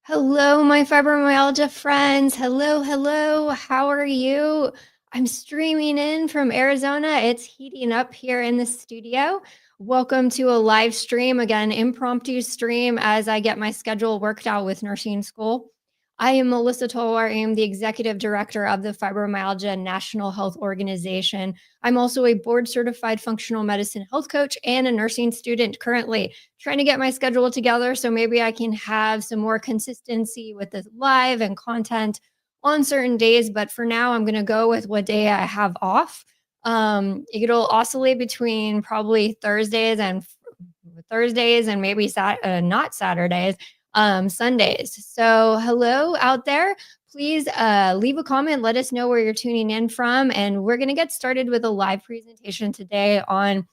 Hello, my fibromyalgia friends. Hello, hello. How are you? I'm streaming in from Arizona. It's heating up here in the studio. Welcome to a live stream, again, impromptu stream as I get my schedule worked out with nursing school. I am Melissa Tolar. I am the executive director of the Fibromyalgia National Health Organization. I'm also a board certified functional medicine health coach and a nursing student currently trying to get my schedule together so maybe I can have some more consistency with the live and content on certain days. But for now, I'm going to go with what day I have off. It'll oscillate between probably Thursdays and maybe not Saturdays, Sundays. So hello out there. Please leave a comment. Let us know where you're tuning in from. And we're going to get started with a live presentation today on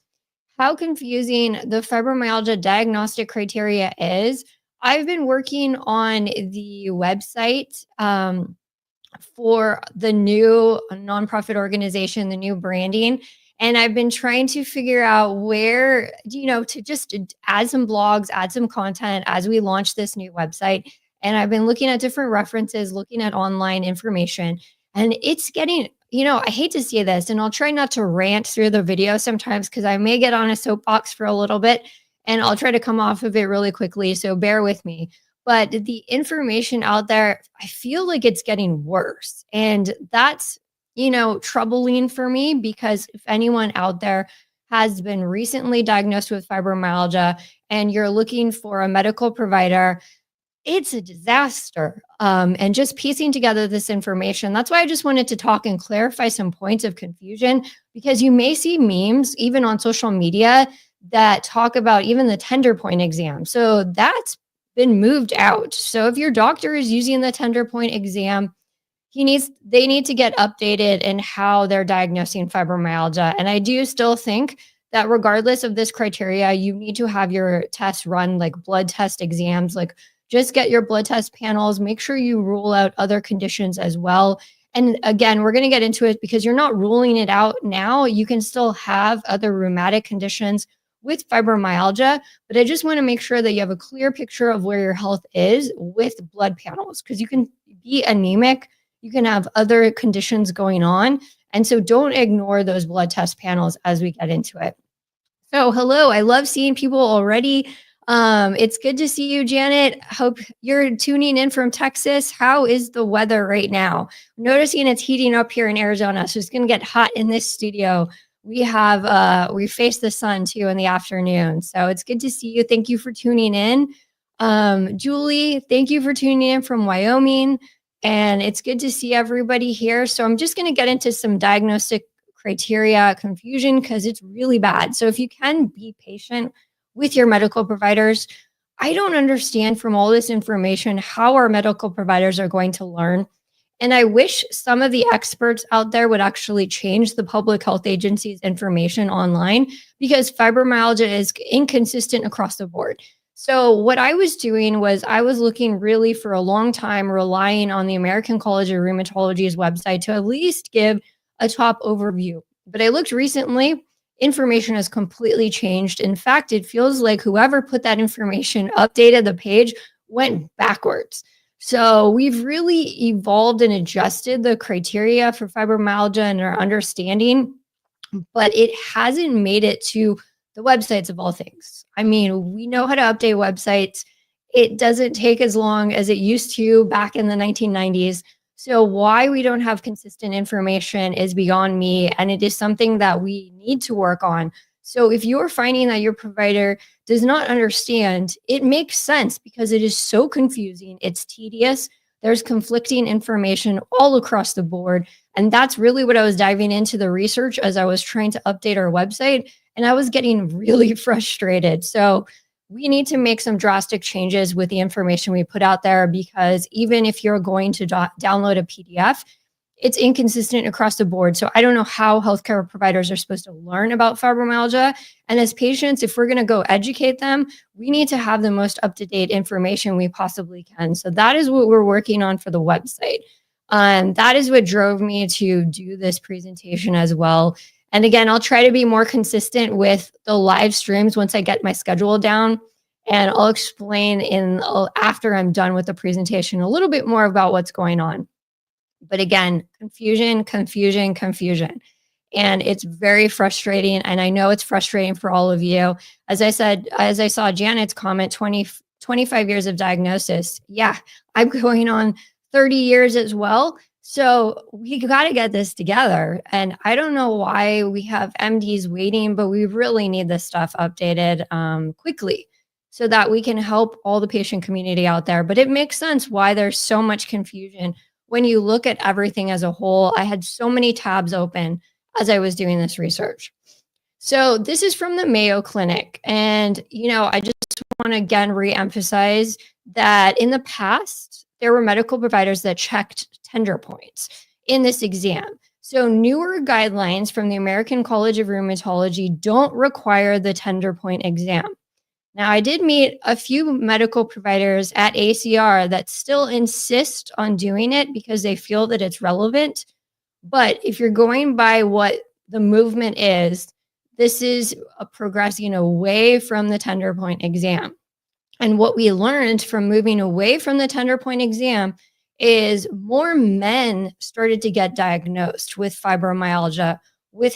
how confusing the fibromyalgia diagnostic criteria is. I've been working on the website for the new nonprofit organization, the new branding. And I've been trying to figure out where, to just add some blogs, add some content as we launch this new website. And I've been looking at different references, looking at online information, and it's getting, I hate to say this, and I'll try not to rant through the video sometimes because I may get on a soapbox for a little bit and I'll try to come off of it really quickly. So bear with me. But the information out there, I feel like it's getting worse. And that's, troubling for me because if anyone out there has been recently diagnosed with fibromyalgia and you're looking for a medical provider, it's a disaster. And just piecing together this information, that's why I just wanted to talk and clarify some points of confusion, because you may see memes even on social media that talk about even the tender point exam. So that's been moved out. So if your doctor is using the tender point exam, they need to get updated in how they're diagnosing fibromyalgia. And I do still think that regardless of this criteria, you need to have your tests run like blood test exams, like just get your blood test panels, make sure you rule out other conditions as well. And again, we're going to get into it because you're not ruling it out now. You can still have other rheumatic conditions with fibromyalgia, but I just want to make sure that you have a clear picture of where your health is with blood panels, because you can be anemic, you can have other conditions going on. And so don't ignore those blood test panels as we get into it. So hello, I love seeing people already. It's good to see you, Janet. Hope you're tuning in from Texas. How is the weather right now? Noticing it's heating up here in Arizona, so it's going to get hot in this studio. We face the sun too in the afternoon, so it's good to see you. Thank you for tuning in. Julie, thank you for tuning in from Wyoming, and it's good to see everybody here. So I'm just going to get into some diagnostic criteria confusion because it's really bad. So if you can be patient with your medical providers, I don't understand from all this information how our medical providers are going to learn. And I wish some of the experts out there would actually change the public health agency's information online, because fibromyalgia is inconsistent across the board. So what I was doing was I was looking really for a long time, relying on the American College of Rheumatology's website to at least give a top overview. But I looked recently, information has completely changed. In fact, it feels like whoever put that information, updated the page, went backwards. So we've really evolved and adjusted the criteria for fibromyalgia and our understanding, but it hasn't made it to the websites of all things. I mean, we know how to update websites. It doesn't take as long as it used to back in the 1990s. So why we don't have consistent information is beyond me, and it is something that we need to work on. So if you're finding that your provider does not understand, it makes sense because it is so confusing. It's tedious. There's conflicting information all across the board. And that's really what I was diving into the research as I was trying to update our website. And I was getting really frustrated. So we need to make some drastic changes with the information we put out there, because even if you're going to download a PDF, it's inconsistent across the board. So I don't know how healthcare providers are supposed to learn about fibromyalgia. And as patients, if we're going to go educate them, we need to have the most up-to-date information we possibly can. So that is what we're working on for the website. That is what drove me to do this presentation as well. And again, I'll try to be more consistent with the live streams once I get my schedule down. And I'll explain after I'm done with the presentation a little bit more about what's going on. But again, confusion, confusion, confusion. And it's very frustrating. And I know it's frustrating for all of you. As I said, as I saw Janet's comment, 25 years of diagnosis. Yeah, I'm going on 30 years as well. So we got to get this together. And I don't know why we have MDs waiting, but we really need this stuff updated quickly so that we can help all the patient community out there. But it makes sense why there's so much confusion when you look at everything as a whole. I had so many tabs open as I was doing this research. So this is from the Mayo Clinic. And, I just want to again reemphasize that in the past, there were medical providers that checked tender points in this exam. So newer guidelines from the American College of Rheumatology don't require the tender point exam. Now, I did meet a few medical providers at ACR that still insist on doing it because they feel that it's relevant. But if you're going by what the movement is, this is a progressing away from the tender point exam. And what we learned from moving away from the tender point exam is more men started to get diagnosed with fibromyalgia with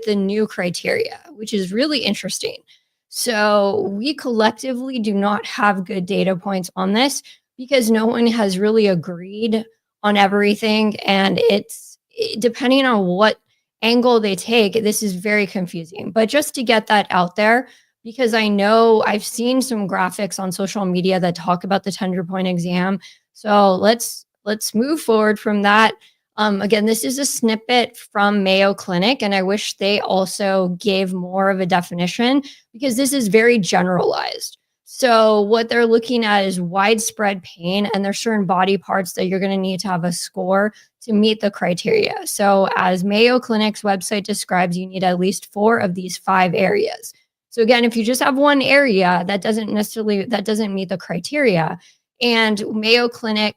the new criteria, which is really interesting. So we collectively do not have good data points on this because no one has really agreed on everything. And it's depending on what angle they take, this is very confusing. But just to get that out there, because I know I've seen some graphics on social media that talk about the tender point exam. So let's move forward from that. Again, this is a snippet from Mayo Clinic, and I wish they also gave more of a definition because this is very generalized. So what they're looking at is widespread pain, and there's certain body parts that you're going to need to have a score to meet the criteria. So as Mayo Clinic's website describes, you need at least 4 of these 5 areas. So again, if you just have one area, that doesn't meet the criteria. And Mayo Clinic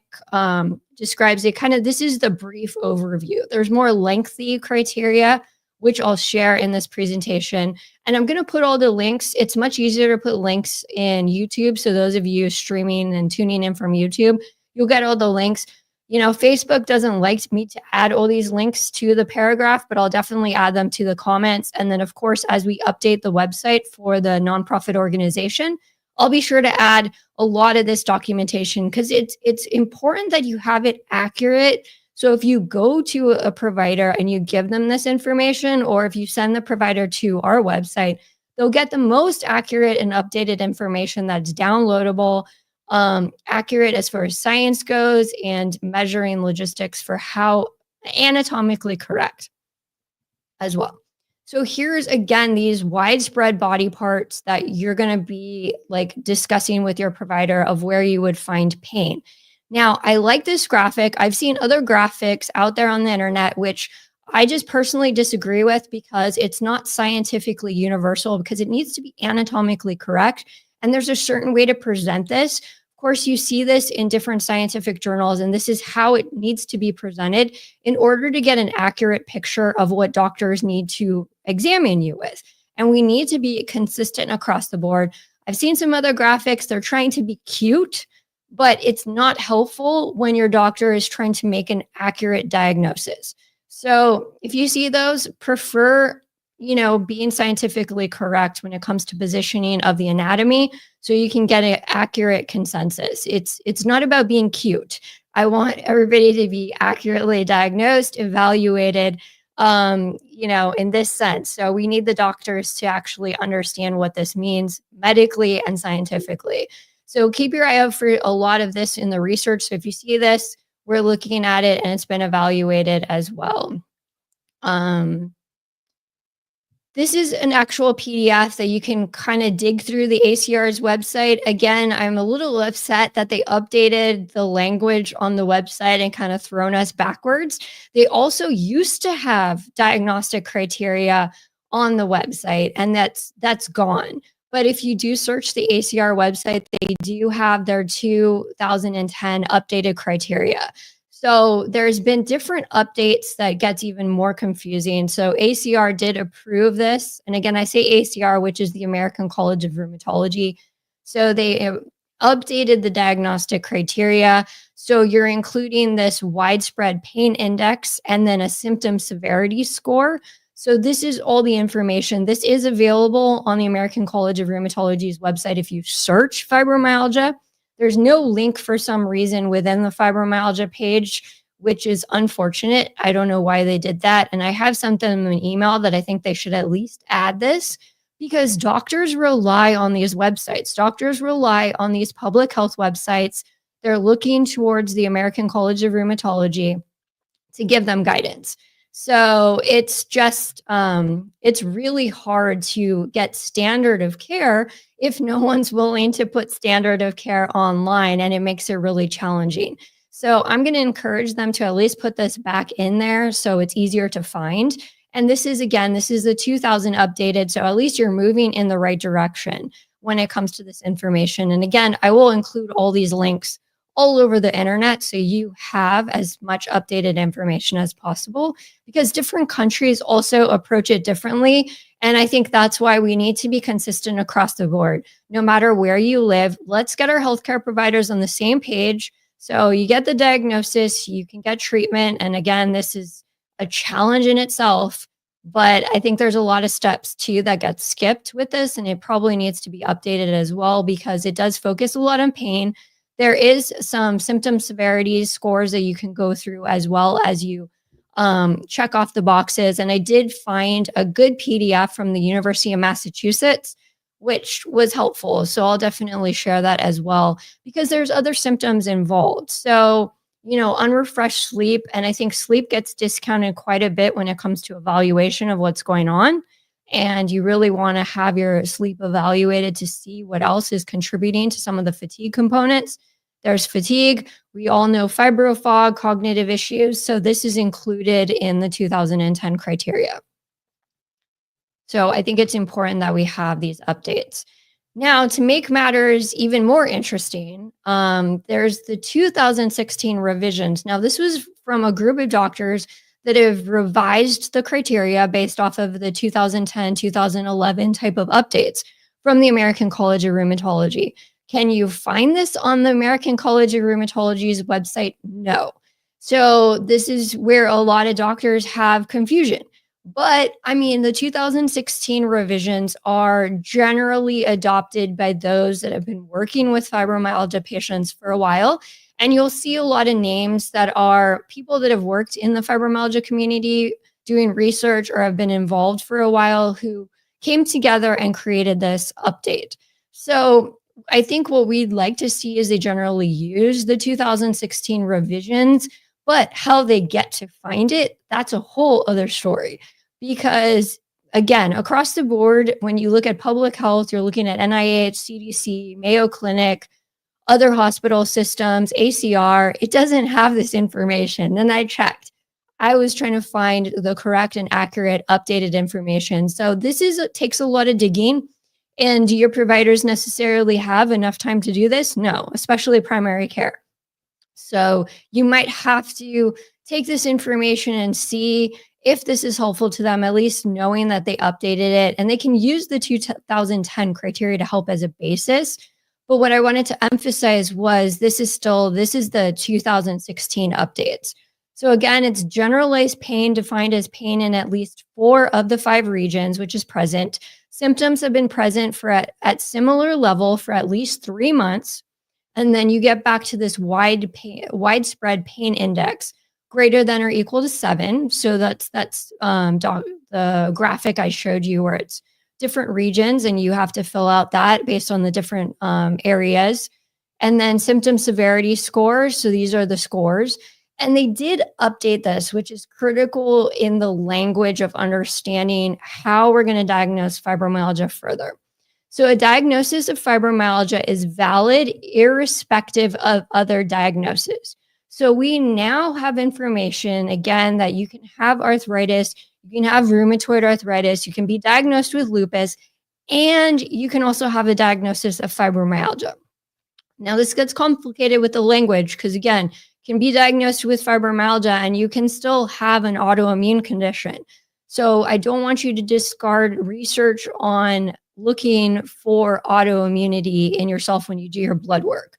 describes it this is the brief overview. There's more lengthy criteria, which I'll share in this presentation. And I'm going to put all the links. It's much easier to put links in YouTube. So those of you streaming and tuning in from YouTube, you'll get all the links. Facebook doesn't like me to add all these links to the paragraph, but I'll definitely add them to the comments. And then, of course, as we update the website for the nonprofit organization, I'll be sure to add a lot of this documentation because it's important that you have it accurate. So if you go to a provider and you give them this information, or if you send the provider to our website, they'll get the most accurate and updated information that's downloadable, accurate as far as science goes, and measuring logistics for how anatomically correct as well. So here's again these widespread body parts that you're going to be discussing with your provider of where you would find pain. Now, I like this graphic. I've seen other graphics out there on the internet, which I just personally disagree with because it's not scientifically universal because it needs to be anatomically correct. And there's a certain way to present this. Of course, you see this in different scientific journals, and this is how it needs to be presented in order to get an accurate picture of what doctors need to examine you with. And we need to be consistent across the board. I've seen some other graphics. They're trying to be cute, but it's not helpful when your doctor is trying to make an accurate diagnosis. So if you see those, prefer being scientifically correct when it comes to positioning of the anatomy so you can get an accurate consensus. It's not about being cute. I want everybody to be accurately diagnosed, evaluated, in this sense. So we need the doctors to actually understand what this means medically and scientifically. So keep your eye out for a lot of this in the research. So if you see this, we're looking at it and it's been evaluated as well. This is an actual PDF that you can kind of dig through the ACR's website. Again, I'm a little upset that they updated the language on the website and kind of thrown us backwards. They also used to have diagnostic criteria on the website, and that's gone. But if you do search the ACR website, they do have their 2010 updated criteria. So there's been different updates that gets even more confusing. So ACR did approve this. And again, I say ACR, which is the American College of Rheumatology. So they updated the diagnostic criteria. So you're including this widespread pain index and then a symptom severity score. So this is all the information. This is available on the American College of Rheumatology's website if you search fibromyalgia. There's no link for some reason within the fibromyalgia page, which is unfortunate. I don't know why they did that. And I have sent them an email that I think they should at least add this, because doctors rely on these websites. Doctors rely on these public health websites. They're looking towards the American College of Rheumatology to give them guidance. So it's just, it's really hard to get standard of care if no one's willing to put standard of care online, and it makes it really challenging. So I'm going to encourage them to at least put this back in there so it's easier to find. And this is, again, this is the 2000 updated. So at least you're moving in the right direction when it comes to this information. And again, I will include all these links all over the internet so you have as much updated information as possible, because different countries also approach it differently. And I think that's why we need to be consistent across the board. No matter where you live, let's get our healthcare providers on the same page. So you get the diagnosis, you can get treatment. And again, this is a challenge in itself, but I think there's a lot of steps too that get skipped with this, and it probably needs to be updated as well because it does focus a lot on pain. There is some symptom severity scores that you can go through as well as you check off the boxes. And I did find a good PDF from the University of Massachusetts, which was helpful. So I'll definitely share that as well because there's other symptoms involved. So, unrefreshed sleep. And I think sleep gets discounted quite a bit when it comes to evaluation of what's going on. And you really want to have your sleep evaluated to see what else is contributing to some of the fatigue components. There's fatigue. We all know fibrofog, cognitive issues. So this is included in the 2010 criteria. So I think it's important that we have these updates. Now, to make matters even more interesting, there's the 2016 revisions. Now, this was from a group of doctors that have revised the criteria based off of the 2010, 2011 type of updates from the American College of Rheumatology. Can you find this on the American College of Rheumatology's website? No. So this is where a lot of doctors have confusion. But I mean, the 2016 revisions are generally adopted by those that have been working with fibromyalgia patients for a while. And you'll see a lot of names that are people that have worked in the fibromyalgia community doing research or have been involved for a while who came together and created this update. So I think what we'd like to see is they generally use the 2016 revisions, but how they get to find it, that's a whole other story. Because again, across the board, when you look at public health, you're looking at NIH, CDC, Mayo Clinic, other hospital systems, ACR, it doesn't have this information. Then I checked. I was trying to find the correct and accurate updated information. So takes a lot of digging. And do your providers necessarily have enough time to do this? No, especially primary care. So you might have to take this information and see if this is helpful to them, at least knowing that they updated it, and they can use the 2010 criteria to help as a basis. But what I wanted to emphasize was this is the 2016 updates. So again, it's generalized pain defined as pain in at least 4 of the 5 regions, which is present. Symptoms have been present at similar level for at least 3 months. And then you get back to this widespread pain index greater than or equal to 7. So that's the graphic I showed you where it's different regions and you have to fill out that based on the different areas. And then symptom severity scores. So these are the scores. And they did update this, which is critical in the language of understanding how we're going to diagnose fibromyalgia further. So a diagnosis of fibromyalgia is valid irrespective of other diagnoses. So we now have information, again, that you can have arthritis, you can have rheumatoid arthritis, you can be diagnosed with lupus, and you can also have a diagnosis of fibromyalgia. Now, this gets complicated with the language because, again, you can be diagnosed with fibromyalgia and you can still have an autoimmune condition. So I don't want you to discard research on looking for autoimmunity in yourself when you do your blood work.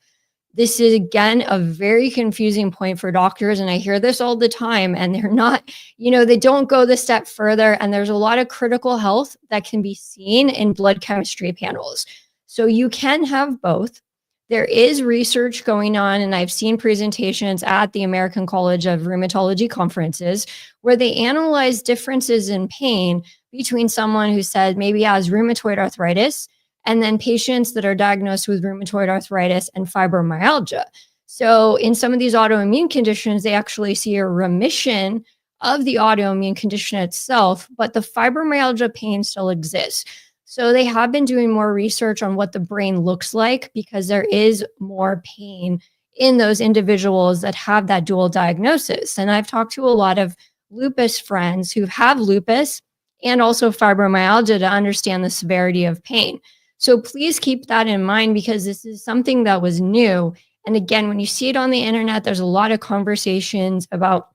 This is, again, a very confusing point for doctors. And I hear this all the time, and they're not, they don't go the step further. And there's a lot of critical health that can be seen in blood chemistry panels. So you can have both. There is research going on, and I've seen presentations at the American College of Rheumatology conferences where they analyze differences in pain between someone who said maybe has rheumatoid arthritis and then patients that are diagnosed with rheumatoid arthritis and fibromyalgia. So in some of these autoimmune conditions, they actually see a remission of the autoimmune condition itself, but the fibromyalgia pain still exists. So they have been doing more research on what the brain looks like because there is more pain in those individuals that have that dual diagnosis. And I've talked to a lot of lupus friends who have lupus and also fibromyalgia to understand the severity of pain. So please keep that in mind because this is something that was new. And again, when you see it on the internet, there's a lot of conversations about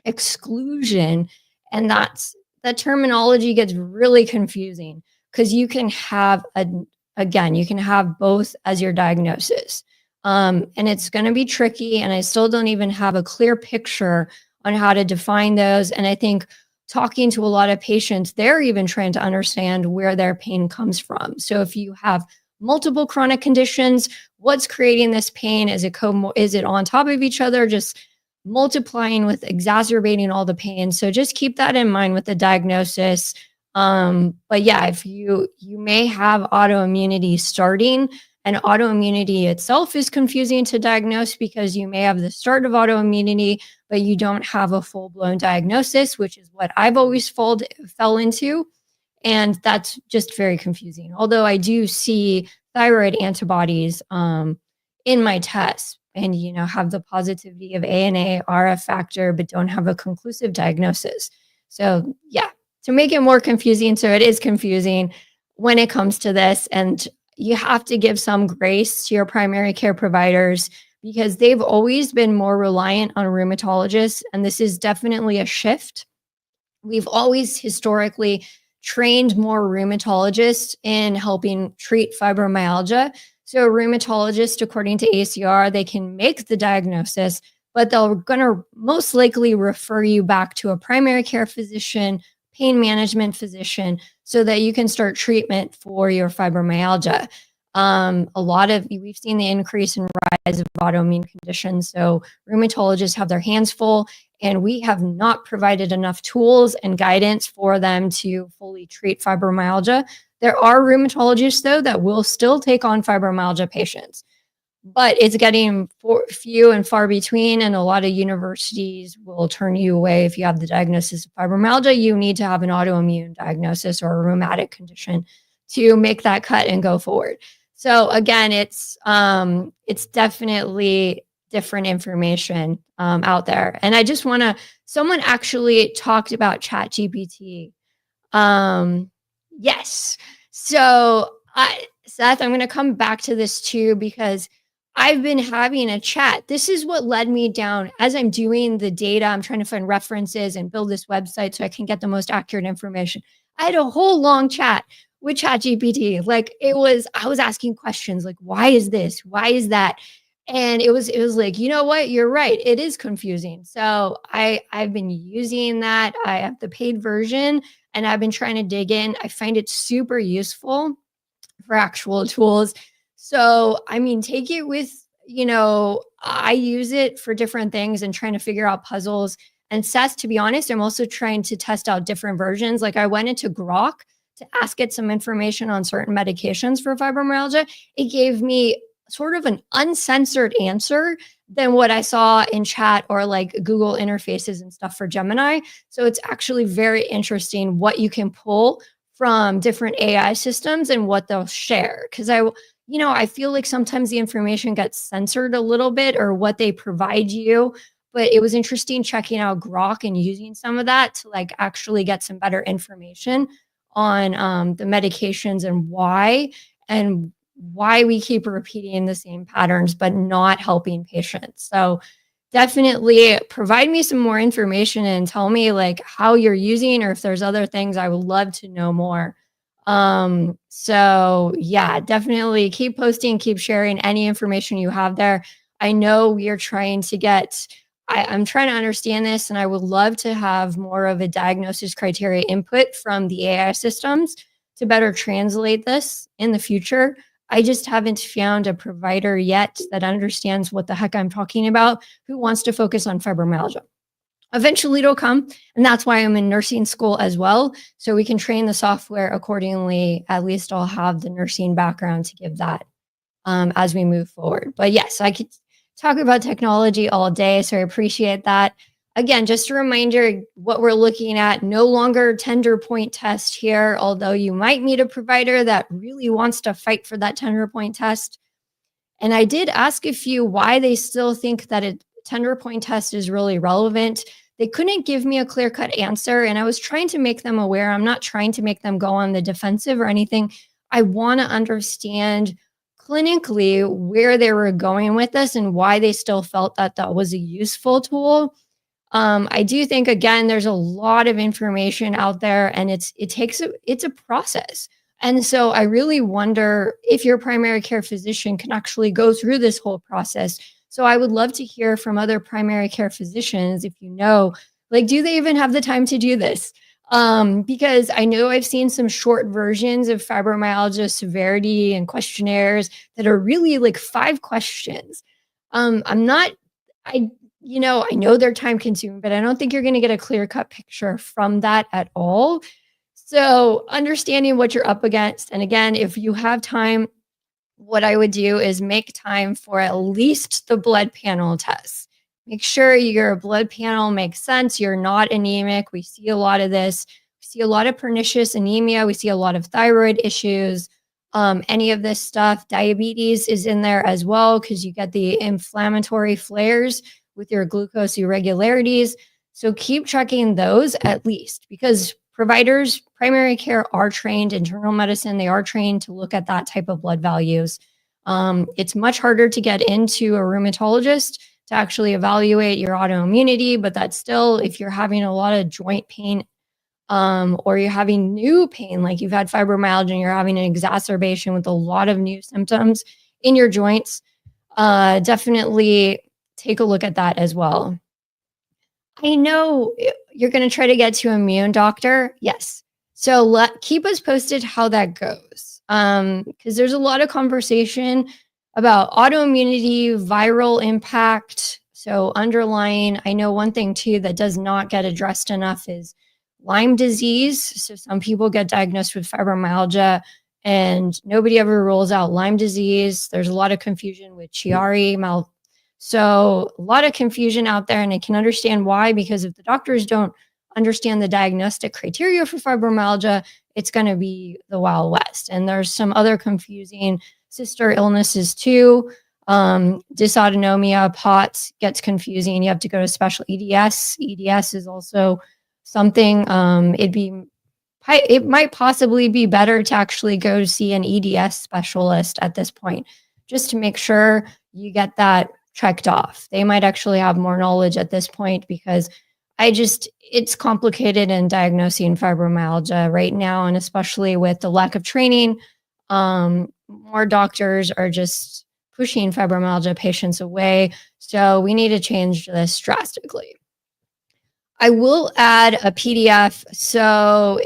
exclusion, and that terminology gets really confusing because you can have you can have both as your diagnosis. And it's going to be tricky. And I still don't even have a clear picture on how to define those. And I think talking to a lot of patients, they're even trying to understand where their pain comes from. So if you have multiple chronic conditions, what's creating this pain? Is it on top of each other, just multiplying with exacerbating all the pain? So just keep that in mind with the diagnosis. But yeah, if you may have autoimmunity starting, and autoimmunity itself is confusing to diagnose because you may have the start of autoimmunity, but you don't have a full-blown diagnosis, which is what I've always fell into. And that's just very confusing. Although I do see thyroid antibodies in my tests and, have the positivity of ANA, RF factor, but don't have a conclusive diagnosis. So yeah, to make it more confusing, so it is confusing when it comes to this. And you have to give some grace to your primary care providers because they've always been more reliant on rheumatologists. And this is definitely a shift. We've always historically trained more rheumatologists in helping treat fibromyalgia. So rheumatologists, according to ACR, they can make the diagnosis, but they're going to most likely refer you back to a primary care physician, pain management physician, so that you can start treatment for your fibromyalgia. We've seen the increase in rise of autoimmune conditions. So rheumatologists have their hands full, and we have not provided enough tools and guidance for them to fully treat fibromyalgia. There are rheumatologists, though, that will still take on fibromyalgia patients, but it's getting few and far between. And a lot of universities will turn you away if you have the diagnosis of fibromyalgia. You need to have an autoimmune diagnosis or a rheumatic condition to make that cut and go forward. So again, it's definitely different information out there. And I just someone actually talked about ChatGPT. Yes. So Seth, I'm going to come back to this too, because I've been having a chat. This is what led me down as I'm doing the data. I'm trying to find references and build this website so I can get the most accurate information. I had a whole long chat with ChatGPT. I was asking questions like, why is this? Why is that? And it was like, you know what? You're right. It is confusing. So I've been using that. I have the paid version and I've been trying to dig in. I find it super useful for actual tools. So, take it with, I use it for different things and trying to figure out puzzles. And Seth, to be honest, I'm also trying to test out different versions. Like I went into Grok to ask it some information on certain medications for fibromyalgia. It gave me sort of an uncensored answer than what I saw in chat or like Google interfaces and stuff for Gemini. So it's actually very interesting what you can pull from different AI systems and what they'll share. Because I feel like sometimes the information gets censored a little bit or what they provide you. But it was interesting checking out Grok and using some of that to like actually get some better information on the medications and why we keep repeating the same patterns, but not helping patients. So definitely provide me some more information and tell me like how you're using, or if there's other things. I would love to know more So yeah, definitely keep posting, keep sharing any information you have there. I know we are trying to get, I'm trying to understand this, and I would love to have more of a diagnosis criteria input from the AI systems to better translate this in the future. I just haven't found a provider yet that understands what the heck I'm talking about who wants to focus on fibromyalgia. Eventually it'll come, and that's why I'm in nursing school as well, so we can train the software accordingly. At least I'll have the nursing background to give that as we move forward. But yes, I could talk about technology all day, so I appreciate that. Again, just a reminder, what we're looking at, no longer tender point test here, although you might meet a provider that really wants to fight for that tender point test. And I did ask a few why they still think that a tender point test is really relevant. They couldn't give me a clear cut answer. And I was trying to make them aware. I'm not trying to make them go on the defensive or anything. I want to understand clinically where they were going with this and why they still felt that that was a useful tool. I do think, again, there's a lot of information out there, and it's a process. And so I really wonder if your primary care physician can actually go through this whole process. So I would love to hear from other primary care physicians if you know, like, do they even have the time to do this? Because I know I've seen some short versions of fibromyalgia severity and questionnaires that are really like 5 questions. I'm not, I I know they're time consuming, but I don't think you're going to get a clear cut picture from that at all. So, understanding what you're up against. And again, if you have time, what I would do is make time for at least the blood panel tests. Make sure your blood panel makes sense. You're not anemic. We see a lot of this. We see a lot of pernicious anemia. We see a lot of thyroid issues. Any of this stuff, diabetes is in there as well because you get the inflammatory flares with your glucose irregularities. So keep checking those at least, because providers, primary care are trained, internal medicine, they are trained to look at that type of blood values. It's much harder to get into a rheumatologist to actually evaluate your autoimmunity, but that's still, if you're having a lot of joint pain, or you're having new pain, like you've had fibromyalgia and you're having an exacerbation with a lot of new symptoms in your joints, definitely take a look at that as well. I know you're going to try to get to immune doctor. Yes. So keep us posted how that goes. Because there's a lot of conversation about autoimmunity, viral impact. So underlying, I know one thing too that does not get addressed enough is Lyme disease. So some people get diagnosed with fibromyalgia and nobody ever rules out Lyme disease. There's a lot of confusion with Chiari, so a lot of confusion out there, and I can understand why, because if the doctors don't understand the diagnostic criteria for fibromyalgia, it's going to be the Wild West. And there's some other confusing sister illnesses too. Dysautonomia, POTS gets confusing. You have to go to special EDS. EDS is also something. It might possibly be better to actually go see an EDS specialist at this point, just to make sure you get that checked off. They might actually have more knowledge at this point, because it's complicated in diagnosing fibromyalgia right now. And especially with the lack of training, more doctors are just pushing fibromyalgia patients away. So we need to change this drastically. I will add a PDF. So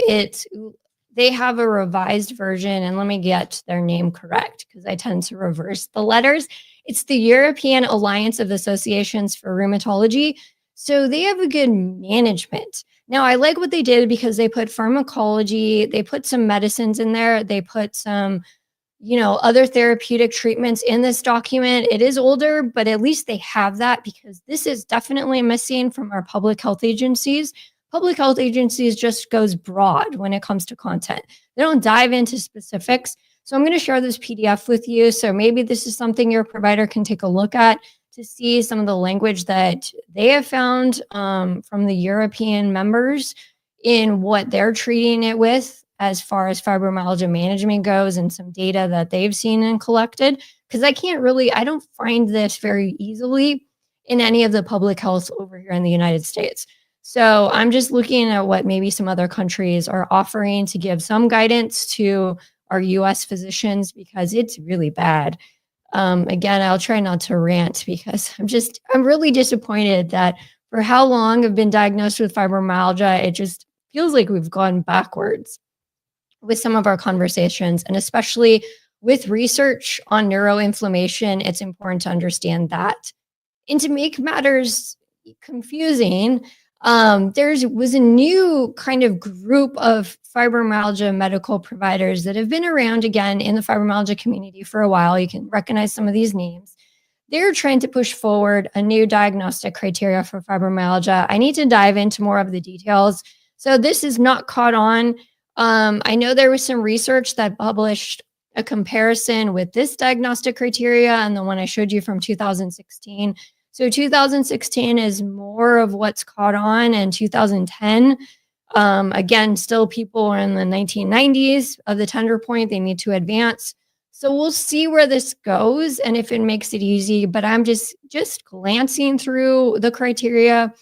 they have a revised version, and let me get their name correct because I tend to reverse the letters. It's the European Alliance of Associations for Rheumatology. So they have a good management. Now, I like what they did because they put pharmacology, they put some medicines in there, they put some, other therapeutic treatments in this document. It is older, but at least they have that, because this is definitely missing from our public health agencies. Public health agencies just goes broad when it comes to content. They don't dive into specifics. So I'm going to share this PDF with you. So maybe this is something your provider can take a look at to see some of the language that they have found from the European members in what they're treating it with as far as fibromyalgia management goes, and some data that they've seen and collected. Because I don't find this very easily in any of the public health over here in the United States. So I'm just looking at what maybe some other countries are offering to give some guidance to our US physicians because it's really bad. Again, I'll try not to rant because I'm really disappointed that for how long I've been diagnosed with fibromyalgia, it just feels like we've gone backwards with some of our conversations. And especially with research on neuroinflammation, it's important to understand that. And to make matters confusing, there was a new kind of group of fibromyalgia medical providers that have been around again in the fibromyalgia community for a while. You can recognize some of these names. They're trying to push forward a new diagnostic criteria for fibromyalgia. I need to dive into more of the details. So this is not caught on. I know there was some research that published a comparison with this diagnostic criteria and the one I showed you from 2016. So 2016 is more of what's caught on, and 2010, again, still people are in the 1990s of the tender point. They need to advance. So we'll see where this goes and if it makes it easy. But I'm just glancing through the criteria.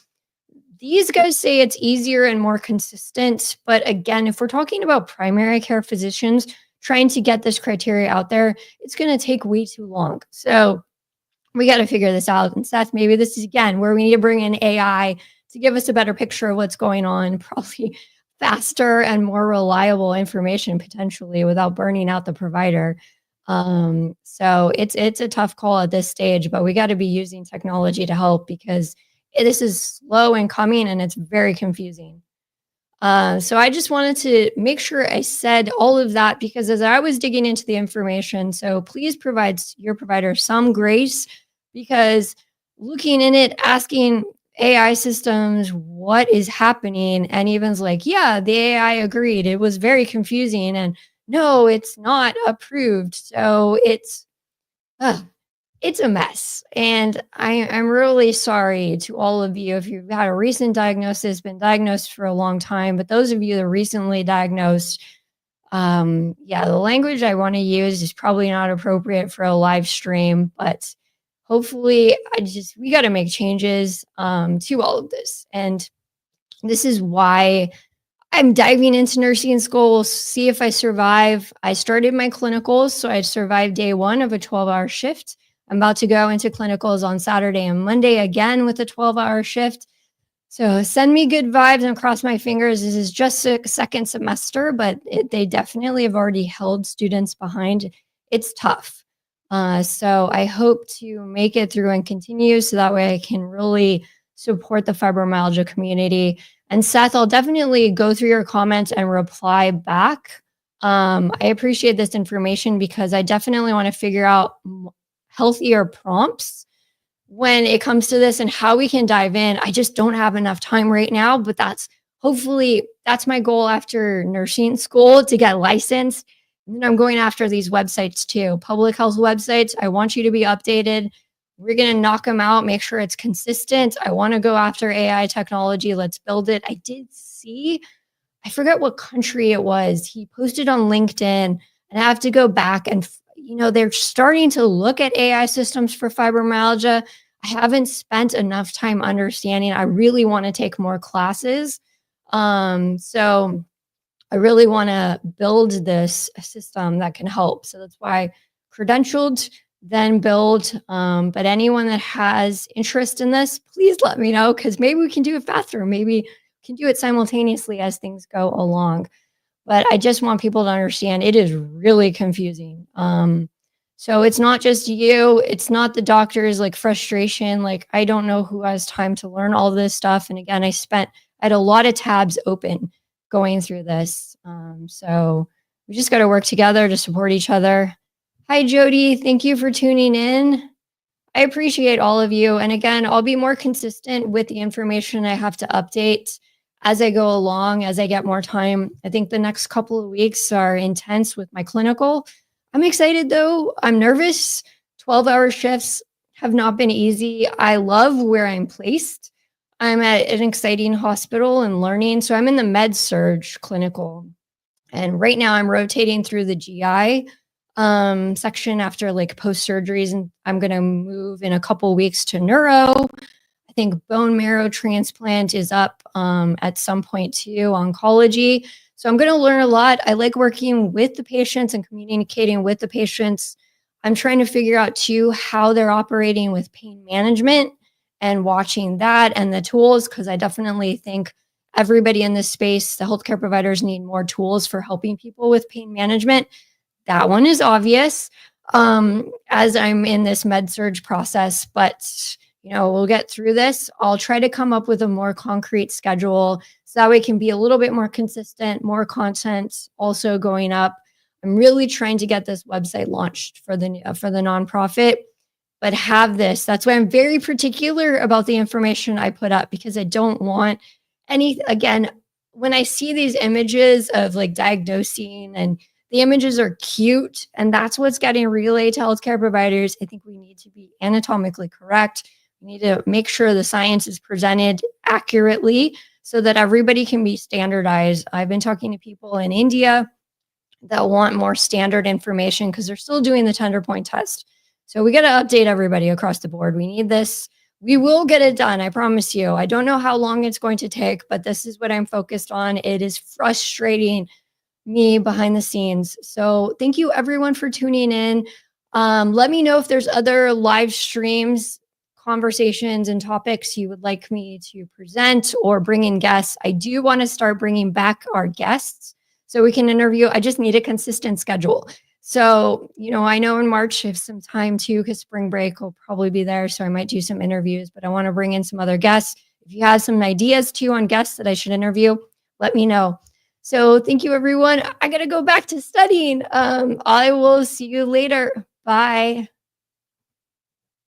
These guys say it's easier and more consistent. But again, if we're talking about primary care physicians trying to get this criteria out there, it's going to take way too long. So we got to figure this out. And Seth, maybe this is again where we need to bring in AI to give us a better picture of what's going on, probably faster and more reliable information potentially without burning out the provider. So it's a tough call at this stage, but we got to be using technology to help because this is slow and coming and it's very confusing. So I just wanted to make sure I said all of that because as I was digging into the information, so please provide your provider some grace because looking in it, asking AI systems what is happening, and even's like, yeah, the AI agreed. It was very confusing, and no, it's not approved. So it's a mess. And I'm really sorry to all of you if you've had a recent diagnosis, been diagnosed for a long time. But those of you that are recently diagnosed, yeah, the language I want to use is probably not appropriate for a live stream, but hopefully we got to make changes to all of this. And this is why I'm diving into nursing school. We'll see if I survive. I started my clinicals, so I survived day one of a 12-hour shift. I'm about to go into clinicals on Saturday and Monday again with a 12-hour shift. So send me good vibes and cross my fingers. This is just a second semester, but they definitely have already held students behind. It's tough. So I hope to make it through and continue so that way I can really support the fibromyalgia community. And Seth, I'll definitely go through your comments and reply back. I appreciate this information because I definitely want to figure out healthier prompts when it comes to this and how we can dive in. I just don't have enough time right now, but that's my goal after nursing school to get licensed. And then I'm going after these websites too, public health websites. I want you to be updated. We're going to knock them out, make sure it's consistent. I want to go after AI technology. Let's build it. I did see, I forget what country it was. He posted on LinkedIn, and I have to go back and, they're starting to look at AI systems for fibromyalgia. I haven't spent enough time understanding. I really want to take more classes. So I really want to build this system that can help. So that's why credentialed, then build. But anyone that has interest in this, please let me know because maybe we can do it faster. Maybe we can do it simultaneously as things go along. But I just want people to understand it is really confusing. So it's not just you. It's not the doctor's frustration. I don't know who has time to learn all this stuff. And again, I had a lot of tabs open going through this. So we just got to work together to support each other. Hi, Jody. Thank you for tuning in. I appreciate all of you. And again, I'll be more consistent with the information I have to update as I go along, as I get more time. I think the next couple of weeks are intense with my clinical. I'm excited though. I'm nervous. 12-hour shifts have not been easy. I love where I'm placed. I'm at an exciting hospital and learning. So I'm in the med surge clinical. And right now I'm rotating through the GI section after post surgeries. And I'm going to move in a couple of weeks to neuro. I think bone marrow transplant is up at some point too, oncology. So I'm going to learn a lot. I like working with the patients and communicating with the patients. I'm trying to figure out too how they're operating with pain management and watching that and the tools, because I definitely think everybody in this space, the healthcare providers need more tools for helping people with pain management. That one is obvious as I'm in this med surge process, but we'll get through this. I'll try to come up with a more concrete schedule so that way it can be a little bit more consistent, more content also going up. I'm really trying to get this website launched for the nonprofit, but have this. That's why I'm very particular about the information I put up, because I don't want again, when I see these images of like diagnosing, and the images are cute, and that's what's getting relayed to healthcare providers, I think we need to be anatomically correct. We need to make sure the science is presented accurately so that everybody can be standardized. I've been talking to people in India that want more standard information because they're still doing the tender point test. So we got to update everybody across the board. We need this. We will get it done. I promise you. I don't know how long it's going to take, but this is what I'm focused on. It is frustrating me behind the scenes. So thank you everyone for tuning in. Let me know if there's other live streams, conversations, and topics you would like me to present or bring in guests. I do want to start bringing back our guests so we can interview. I just need a consistent schedule. So, I know in March I have some time too, because spring break will probably be there. So I might do some interviews, but I want to bring in some other guests. If you have some ideas too on guests that I should interview, let me know. So thank you, everyone. I got to go back to studying. I will see you later. Bye.